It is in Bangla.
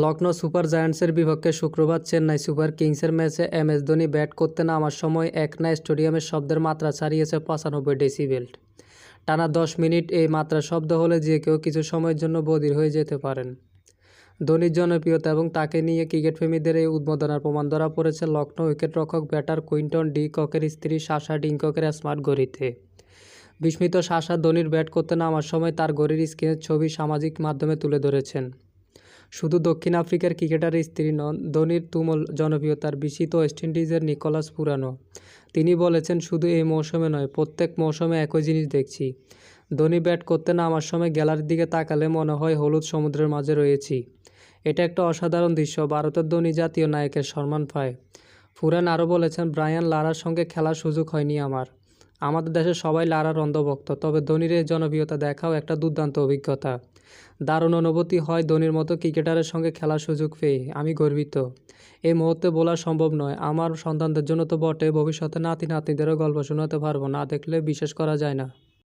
লখনৌ সুপার জায়ান্টসের বিপক্ষে শুক্রবার চেন্নাই সুপার কিংসের ম্যাচে এমএস ধোনি ব্যাট করতে নামার সময় একনা স্টেডিয়ামের শব্দের মাত্রা ছাড়িয়েছে ৯৫ ডেসিবেল। টানা ১০ মিনিট এই মাত্রার শব্দ হলে যে কেউ কিছু সময়ের জন্য বধির হয়ে যেতে পারেন। ধোনির জনপ্রিয়তা এবং তাকে নিয়ে ক্রিকেটপ্রেমীদের এই উন্মাদনার প্রমাণ ধরা পড়েছে লখনৌ উইকেটরক্ষক ব্যাটার কুইন্টন ডি ককের স্ত্রী সাশা ডিককের স্মার্ট ঘড়িতে। বিস্মিত সাশা ধোনির ব্যাট করতে নামার সময় তার ঘড়ির স্ক্রিনের ছবি সামাজিক মাধ্যমে তুলে ধরেছেন। শুধু দক্ষিণ আফ্রিকার ক্রিকেটারের স্ত্রী নন, ধোনির তুমুল জনপ্রিয়তার বিস্মিত ওয়েস্ট ইন্ডিজের নিকোলাস পুরানো। তিনি বলেছেন, শুধু এই মৌসুমে নয়, প্রত্যেক মৌসুমে একই জিনিস দেখছি। ধোনি ব্যাট করতে নামার সময় গ্যালারির দিকে তাকালে মনে হয় হলুদ সমুদ্রের মাঝে রয়েছি। এটা একটা অসাধারণ দৃশ্য। ভারতের ধোনি জাতীয় নায়কের সম্মান পায়। পুরান আরও বলেছেন, ব্রায়ান লারার সঙ্গে খেলার সুযোগ হয়নি আমার। আমাদের দেশে সবাই লারার অন্ধভক্ত, তবে ধোনির এই জনপ্রিয়তা দেখাও একটা দুর্দান্ত অভিজ্ঞতা। দারুণ অনুভূতি হয় ধোনির মতো ক্রিকেটারের সঙ্গে খেলার সুযোগ পেয়ে। আমি গর্বিত। এই মুহূর্তে বলা সম্ভব নয়, আমার সন্তানদের জন্য তো বটে, ভবিষ্যতে নাতি নাতনিদেরও গল্প শোনাতে পারবো, না দেখলে বিশ্বাস করা যায় না।